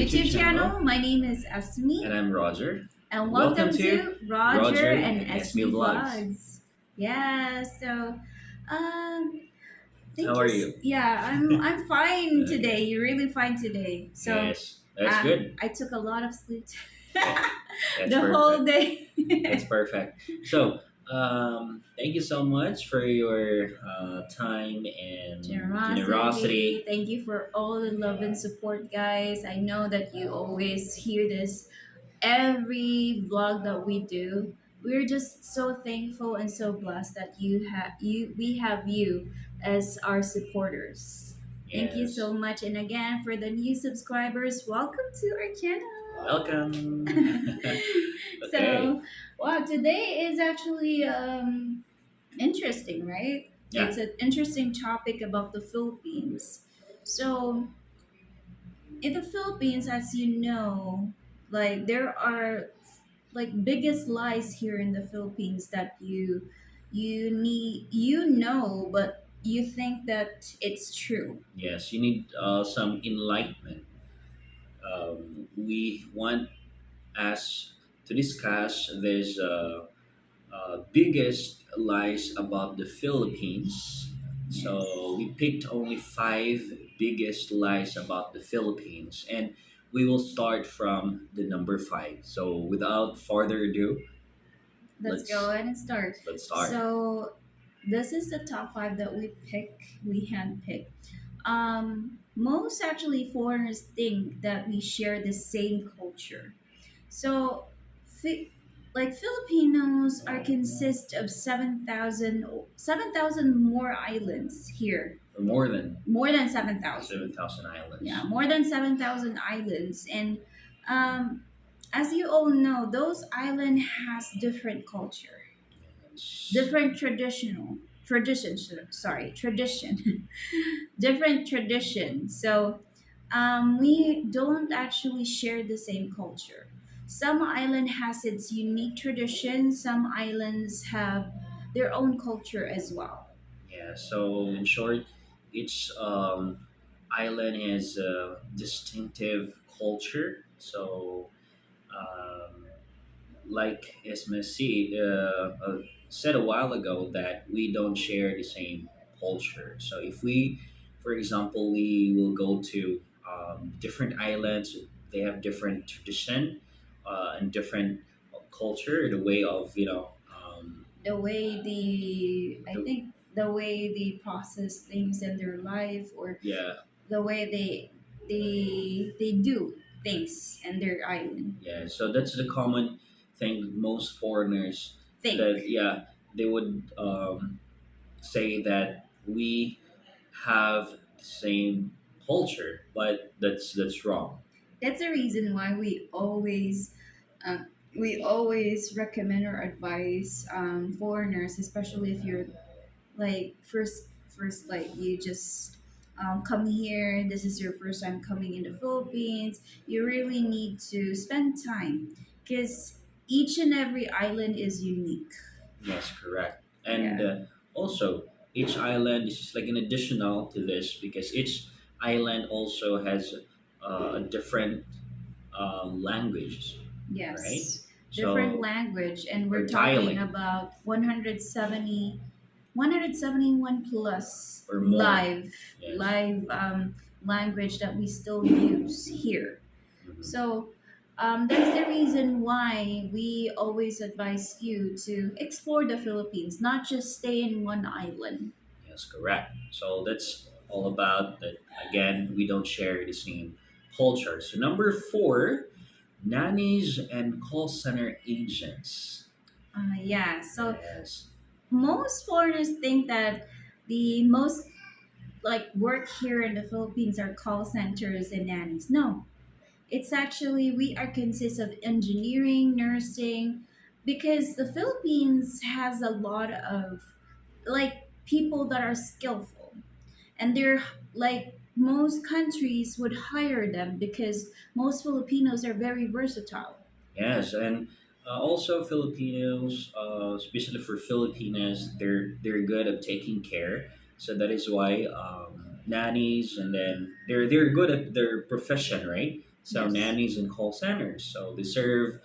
YouTube channel. My name is And Asmi, I'm Roger. and Welcome welcome to to Roger Roger and and Esme Esme Vlogs. Vlogs. Yeah, so um, How thank you. are you? Yeah, I'm fine Okay. today. You're really fine today. So Yes, that's good. I took a lot of sleep Yeah, that's the whole perfect. day. That's perfect. So, thank you so much for your time and Generosity. generosity. Thank you for all the love and support, guys. I know that you always hear this every vlog that we do. We're just so thankful and so blessed that we have you as our supporters. Thank you Yes. so much. And again, for the new subscribers, welcome to our Welcome. channel. Okay. So, wow, today is actually interesting, right? Yeah. It's an interesting topic about the Philippines. So, in the Philippines, as you know, like there are like biggest lies here in the Philippines that you know, but you think that it's true. Yes. You need some enlightenment. We want us to discuss this biggest lies about the Philippines. Yes. So we picked only five biggest lies about the Philippines, and we will start from the number five. So without further ado, Let's go let's ahead and start. let's start. So this is the top five that we handpicked. Most actually foreigners think that we share the same culture. So, like Filipinos are consist of 7,000 more islands here. Or more than More than 7,000. 7,000 islands. Yeah, more than 7,000 islands. And um, as you all know, those island has different culture, Yes. different tradition, different tradition. So we don't actually share the same culture. Some island has its unique tradition. Some islands have their own culture as well. Yeah. So in short, each island has a distinctive culture. So um, like Messi said a while ago that we don't share the same culture. So if we, for example, we will go to different islands, they have different tradition and different culture, the way of The way I the, think the way they process things in their life, or yeah, the way they do things in their island. yeah. So that's the common thing most foreigners Think that they would say that we have the same culture, but that's wrong. that's the reason why uh, we always recommend or advise foreigners, especially if you're like first like you just come here. This is your first time coming in the Philippines. You really need to spend time because each and every island is unique. Yes, correct. And Yeah. also, each island is just like an additional to this because each island also has a different language, right? Yes, different So language, and or we're talking dialect, about 171 plus or more. Yes. live language that we still use here. Mhm. So that's the reason why we always advise you to explore the Philippines, not just stay in one island. Yes, correct. So that's all about that. Again, we don't share the same culture. So number four, nannies and call center agents. Yeah, so Yes. most foreigners think that the most like work here in the Philippines are call centers and nannies. No, it's actually we are consist of engineering, nursing, because the Philippines has a lot of like people that are skillful, and they're like most countries would hire them because most Filipinos are very versatile. Yes, and also Filipinos, especially for Filipinas, they're good at taking care. So that is why nannies, and then they're good at their profession, right? So Yes. nannies and call centers. So they serve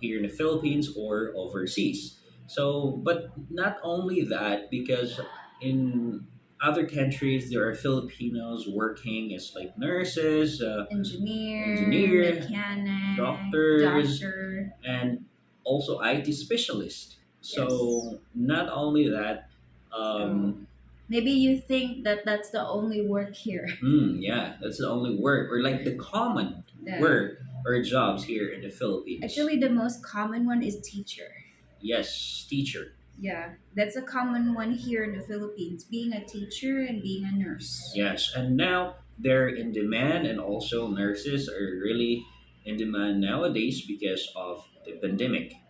here in the Philippines or overseas. So, but not only that, because in other countries there are Filipinos working as like nurses, Engineer, engineer, mechanic, doctors, doctor. and also IT specialists. Yes. So not only that, So um, maybe you think that that's the only work here. yeah, that's the only work or like the common The work or jobs here in the Philippines. actually the most common one is teacher. Yes, teacher. Yeah, that's a common one here in the Philippines, being a teacher and being a nurse. Yes, and now they're in demand, and also nurses are really in demand nowadays because of the pandemic. Right.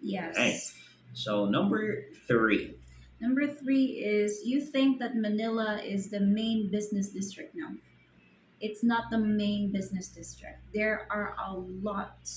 Yes. So number three. Number three is you think that Manila is the main business district now. It's not the main business district. There are a lot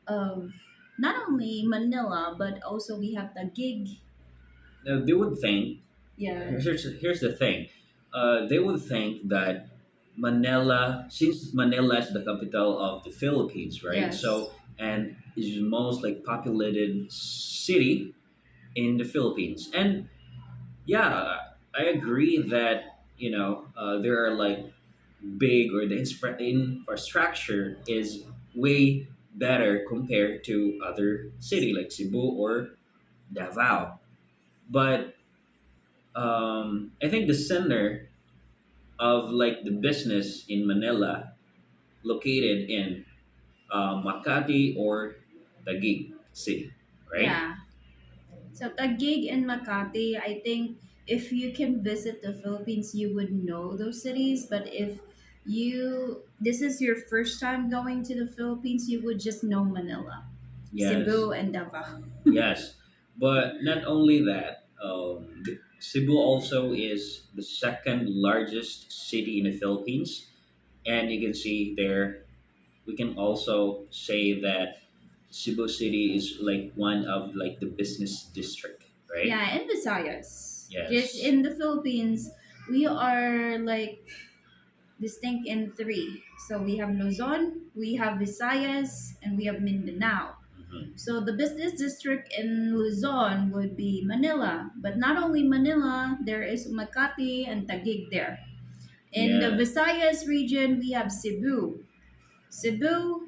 of not only Manila, but also we have the gig. Now they would think Yeah. here's the thing. They would think that Manila, since Manila is the capital of the Philippines, right? Yes. So and is the most like populated city in the Philippines, and yeah, I agree that there are like big or the infrastructure is way better compared to other city like Cebu or Davao. But I think the center of like the business in Manila located in Makati or Taguig City, right? Yeah. So Taguig and Makati, I think if you can visit the Philippines, you would know those cities. But if this is your first time going to the Philippines, you would just know Manila, Yes, Cebu, and Davao. yes. But not only that, Cebu also is the second largest city in the Philippines, and you can see there. We can also say that Cebu City is like one of like the business district, right? Yeah, and Visayas. Just Yes. in the Philippines, we are like distinct in three. So we have Luzon, we have Visayas, and we have Mindanao. Mhm. So the business district in Luzon would be Manila, but not only Manila, there is Makati and Taguig there. In the Yeah. Visayas region, we have Cebu. Cebu,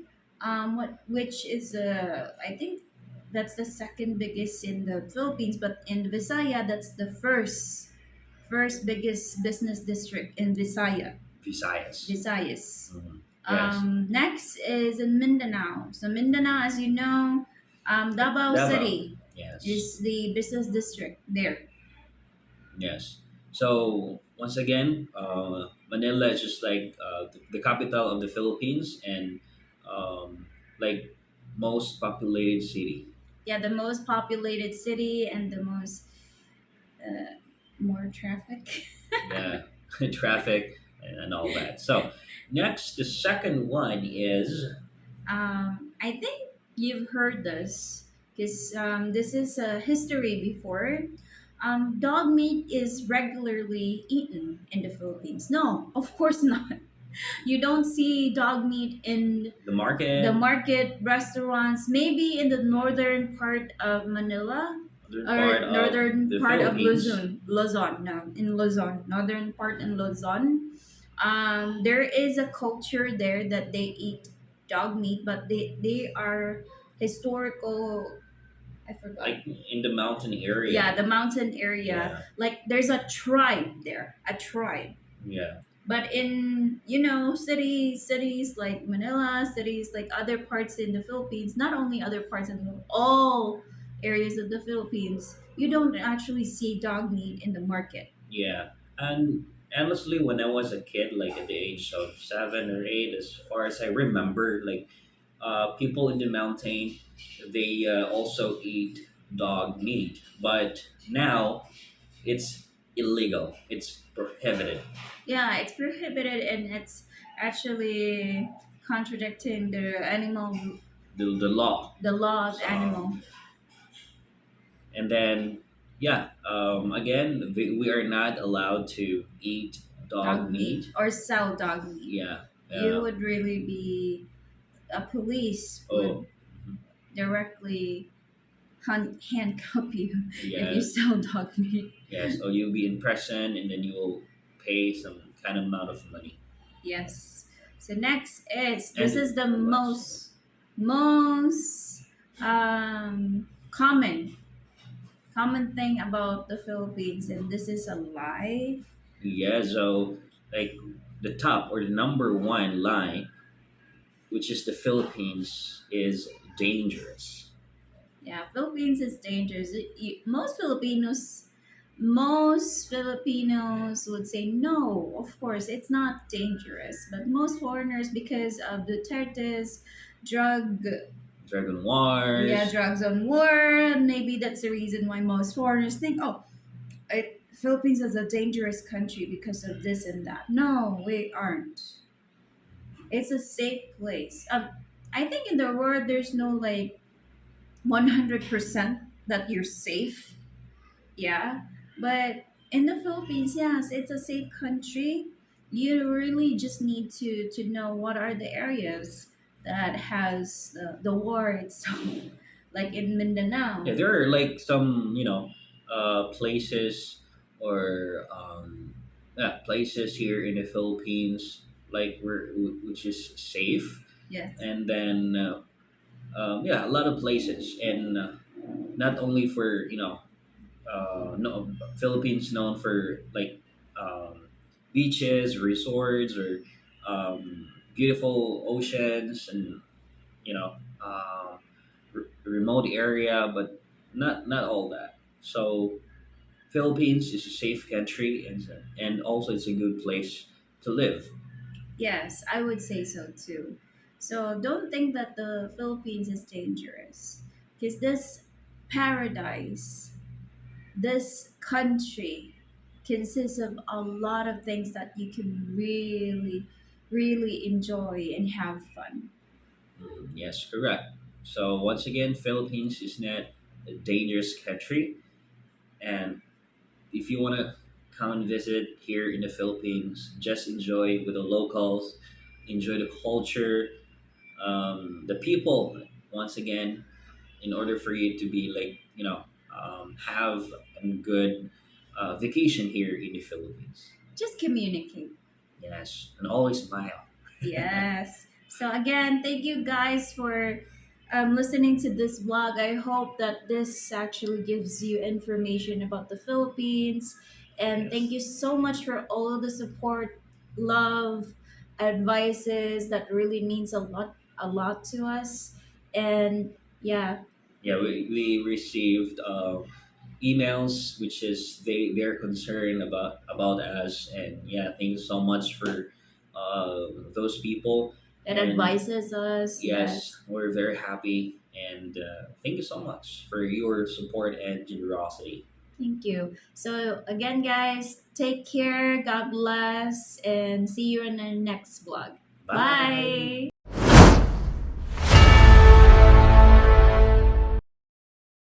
which is I think that's the second biggest in the Philippines, but in Visaya, that's the first biggest business district in Visayas. Visayas. Mhm. Yes. Next is in Mindanao. So Mindanao, as you know, Davao Davao. City Yes. is the business district there. Yes. So once again, Manila is just like the capital of the Philippines and like most populated city. Yeah, the most populated city and the most uh, more traffic. Yeah, traffic and all that. So next, the second one is I think you've heard this because this is a history before. Dog meat is regularly eaten in the Philippines. No, of course not. You don't see dog meat in the the market, market restaurants, maybe in the northern part of Manila other or part of northern the part of Philippines. Luzon, no, in Luzon, northern part in Luzon. There is a culture there that they eat dog meat, but they are historical. I forgot. Like in the mountain Yeah, area. the mountain area. Yeah, Like there's a tribe there, a tribe. yeah, But in cities like Manila, cities like other parts in the Philippines, not only other parts in all areas of the Philippines, you don't actually see dog meat in the market. yeah. And honestly, when I was a kid, like at the age of 7 or 8, as far as I remember, like people in the mountain, they also eat dog meat. But now it's illegal. It's prohibited. Yeah, it's prohibited and it's actually contradicting The law. the law of So animal. and then yeah, again, we are not allowed to eat dog Dog meat meat. or sell dog meat. Yeah, You would really be a police would Oh, mhm. directly handcuff you if you Yes, sell dog meat. yes. Or you'll be in prison, and then you will pay some kind of amount of money, Yes. So next is this and is the or less. most common thing about the Philippines, and this is a lie. Yeah. So like the top or the number one lie, which is the Philippines is dangerous. Yeah, Philippines is dangerous. Most Filipinos would say no. Of course, it's not dangerous, but most foreigners, because of Duterte's drug, Dragon yeah, Wars. drugs on war, maybe that's the reason why most foreigners think, oh, Philippines is a dangerous country because of this and that. No, we aren't. It's a safe place. I think in the world there's no like 100% that you're safe. Yeah, but in the Philippines, yes, it's a safe country. You really just need to know what are the areas that has the war itself, like in Yeah, Mindanao. there are like some places or yeah, places here in the Philippines like which is safe, Yes, and then yeah, a lot of places, and not only for no Philippines known for like um, beaches, resorts, or beautiful oceans, and you know remote area, but not all that. So Philippines is a safe country, and also it's a good place to live. yes, I would say so too. So don't think that the Philippines is dangerous, because this paradise, this country consists of a lot of things that you can really enjoy and have fun. Yes, correct. So once again, Philippines is not a dangerous country, and if you want to come and visit here in the Philippines, just enjoy with the locals, enjoy the culture, the people. Once again, in order for you to be like have a good vacation here in the Philippines. Just communicate. Yes, and always smile. Yes. So again, thank you guys for listening to this vlog. I hope that this actually gives you information about the Philippines. And thank Yes. you so much for all of the support, love, advices. That really means a lot to us. And yeah, Yeah, we received emails, which is they're concerned about us, and yeah, thank you so much for those people, that and advises us. Yes. yes, we're very happy, and thank you so much for your support and generosity. Thank you. So, again, guys, take care. God bless. And see you in the next vlog. Bye. Bye.